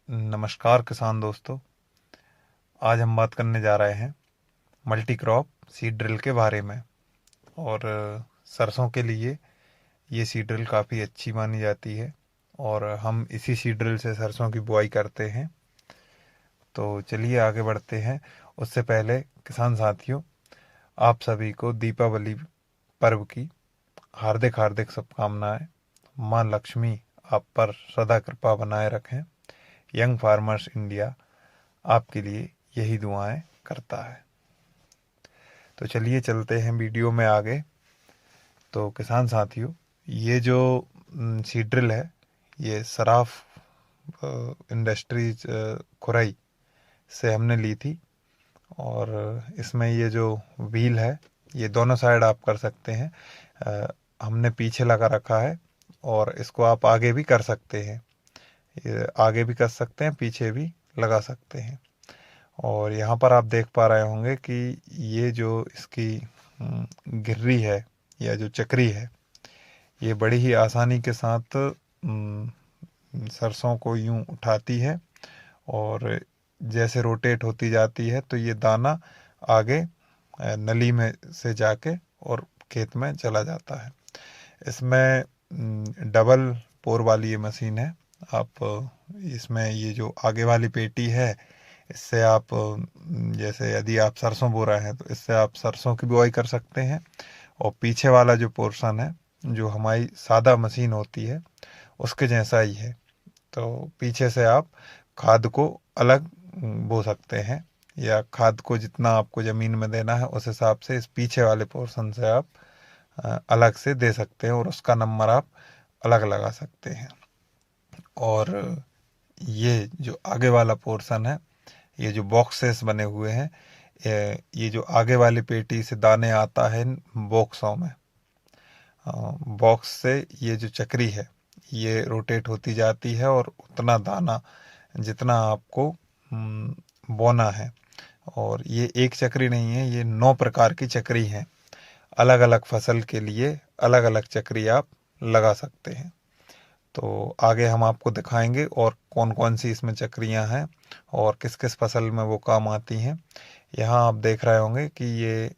नमस्कार किसान दोस्तों। आज हम बात करने जा रहे हैं मल्टी क्रॉप सीड ड्रिल के बारे में। और सरसों के लिए ये सीड ड्रिल काफ़ी अच्छी मानी जाती है और हम इसी सीड ड्रिल से सरसों की बुआई करते हैं। तो चलिए आगे बढ़ते हैं। उससे पहले किसान साथियों, आप सभी को दीपावली पर्व की हार्दिक हार्दिक शुभकामनाएं। माँ लक्ष्मी आप पर सदा कृपा बनाए रखें। यंग फार्मर्स इंडिया आपके लिए यही दुआएं करता है। तो चलिए चलते हैं वीडियो में आगे। तो किसान साथियों, ये जो सीड ड्रिल है, ये सराफ इंडस्ट्रीज खुरई से हमने ली थी। और इसमें ये जो व्हील है, ये दोनों साइड आप कर सकते हैं। हमने पीछे लगा रखा है और इसको आप आगे भी कर सकते हैं। ये आगे भी कर सकते हैं, पीछे भी लगा सकते हैं। और यहाँ पर आप देख पा रहे होंगे कि ये जो इसकी गिर्री है या जो चक्री है, ये बड़ी ही आसानी के साथ सरसों को यूं उठाती है और जैसे रोटेट होती जाती है तो ये दाना आगे नली में से जाके और खेत में चला जाता है। इसमें डबल पोर वाली ये मशीन है। आप इसमें ये जो आगे वाली पेटी है, इससे आप जैसे यदि आप सरसों बो रहे हैं तो इससे आप सरसों की बुआई कर सकते हैं। और पीछे वाला जो पोर्शन है, जो हमारी सादा मशीन होती है, उसके जैसा ही है। तो पीछे से आप खाद को अलग बो सकते हैं, या खाद को जितना आपको ज़मीन में देना है उस हिसाब से इस पीछे वाले पोर्शन से आप अलग से दे सकते हैं और उसका नंबर आप अलग लगा सकते हैं। और ये जो आगे वाला पोर्शन है, ये जो बॉक्सेस बने हुए हैं, ये जो आगे वाली पेटी से दाने आता है बॉक्सों में, बॉक्स से ये जो चक्री है ये रोटेट होती जाती है और उतना दाना जितना आपको बोना है। और ये एक चक्री नहीं है, ये 9 प्रकार की चक्री हैं। अलग अलग फसल के लिए अलग अलग चक्री आप लगा सकते हैं। तो आगे हम आपको दिखाएंगे और कौन कौन सी इसमें चक्रियां हैं और किस किस फसल में वो काम आती हैं। यहाँ आप देख रहे होंगे कि ये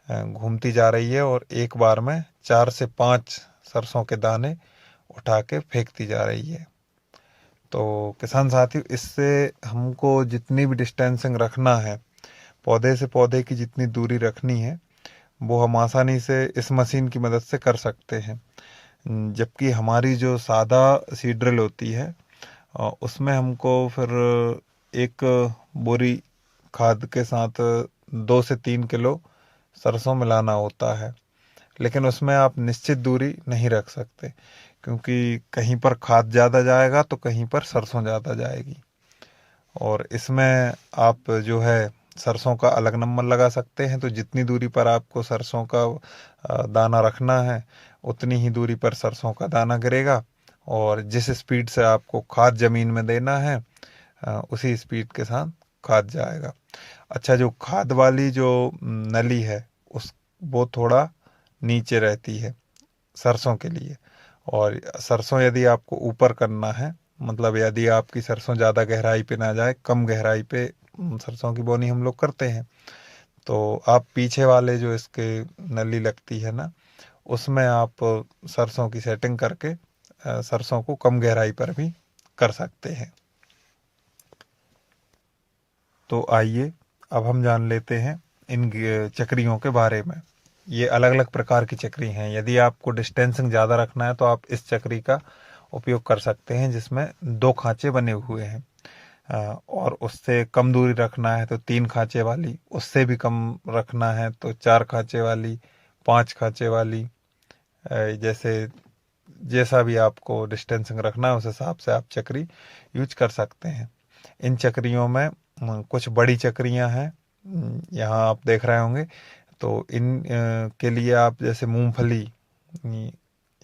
घूमती जा रही है और एक बार में 4 से 5 सरसों के दाने उठा के फेंकती जा रही है। तो किसान साथियों, इससे हमको जितनी भी डिस्टेंसिंग रखना है, पौधे से पौधे की जितनी दूरी रखनी है, वो हम आसानी से इस मशीन की मदद से कर सकते हैं। जबकि हमारी जो सादा सीड ड्रिल होती है, उसमें हमको फिर एक बोरी खाद के साथ 2 से 3 किलो सरसों मिलाना होता है। लेकिन उसमें आप निश्चित दूरी नहीं रख सकते, क्योंकि कहीं पर खाद ज़्यादा जाएगा तो कहीं पर सरसों ज़्यादा जाएगी। और इसमें आप जो है सरसों का अलग नंबर लगा सकते हैं। तो जितनी दूरी पर आपको सरसों का दाना रखना है, उतनी ही दूरी पर सरसों का दाना गिरेगा। और जिस स्पीड से आपको खाद ज़मीन में देना है, उसी स्पीड के साथ खाद जाएगा। अच्छा, जो खाद वाली जो नली है, उस वो थोड़ा नीचे रहती है सरसों के लिए। और सरसों यदि आपको ऊपर करना है, मतलब यदि आपकी सरसों ज़्यादा गहराई पे ना जाए, कम गहराई पे सरसों की बोनी हम लोग करते हैं, तो आप पीछे वाले जो इसके नली लगती है ना, उसमें आप सरसों की सेटिंग करके सरसों को कम गहराई पर भी कर सकते हैं। तो आइए अब हम जान लेते हैं इन चक्रियों के बारे में। ये अलग अलग प्रकार की चक्री हैं। यदि आपको डिस्टेंसिंग ज़्यादा रखना है तो आप इस चक्री का उपयोग कर सकते हैं, जिसमें 2 खांचे बने हुए हैं। और उससे कम दूरी रखना है तो 3 खांचे वाली, उससे भी कम रखना है तो 4 खांचे वाली, 5 खांचे वाली। जैसे जैसा भी आपको डिस्टेंसिंग रखना है उस हिसाब से आप चक्री यूज कर सकते हैं। इन चक्रियों में कुछ बड़ी चक्रियां हैं, यहाँ आप देख रहे होंगे। तो इन के लिए आप जैसे मूंगफली,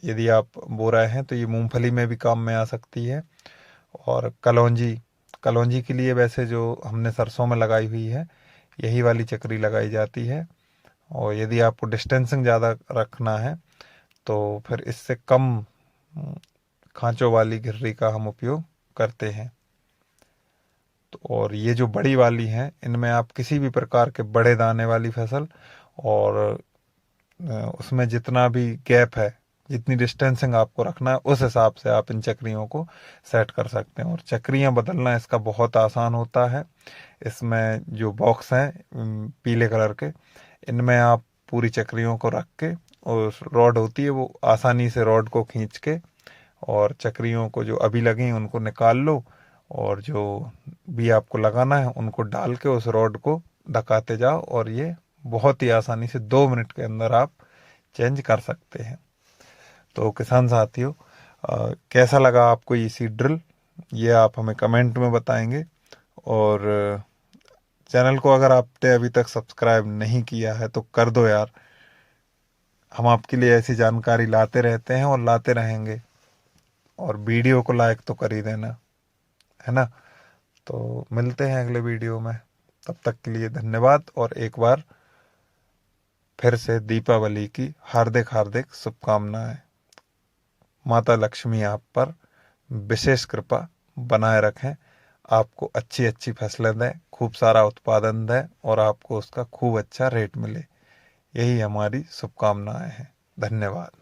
यदि आप बो रहे हैं तो ये मूंगफली में भी काम में आ सकती है। और कलौंजी, कलौंजी के लिए वैसे जो हमने सरसों में लगाई हुई है, यही वाली चक्री लगाई जाती है। और यदि आपको डिस्टेंसिंग ज़्यादा रखना है तो फिर इससे कम खांचों वाली घिर्री का हम उपयोग करते हैं। तो और ये जो बड़ी वाली हैं, इनमें आप किसी भी प्रकार के बड़े दाने वाली फसल और उसमें जितना भी गैप है, जितनी डिस्टेंसिंग आपको रखना है, उस हिसाब से आप इन चक्रियों को सेट कर सकते हैं। और चक्रियाँ बदलना इसका बहुत आसान होता है। इसमें जो बॉक्स हैं पीले कलर के, इनमें आप पूरी चक्रियों को रख के, और रॉड होती है वो आसानी से रॉड को खींच के और चक्रियों को जो अभी लगी हैं उनको निकाल लो, और जो भी आपको लगाना है उनको डाल के उस रॉड को ढकाते जाओ, और ये बहुत ही आसानी से 2 मिनट के अंदर आप चेंज कर सकते हैं। तो किसान साथियों, कैसा लगा आपको ये सीड ड्रिल, ये आप हमें कमेंट में बताएंगे। और चैनल को अगर आपने अभी तक सब्सक्राइब नहीं किया है तो कर दो यार। हम आपके लिए ऐसी जानकारी लाते रहते हैं और लाते रहेंगे। और वीडियो को लाइक तो कर ही देना, है ना। तो मिलते हैं अगले वीडियो में, तब तक के लिए धन्यवाद। और एक बार फिर से दीपावली की हार्दिक हार्दिक शुभकामनाएं। माता लक्ष्मी आप पर विशेष कृपा बनाए रखें, आपको अच्छी अच्छी फसलें दें, खूब सारा उत्पादन दें और आपको उसका खूब अच्छा रेट मिले। यही हमारी शुभकामनाएं हैं। धन्यवाद।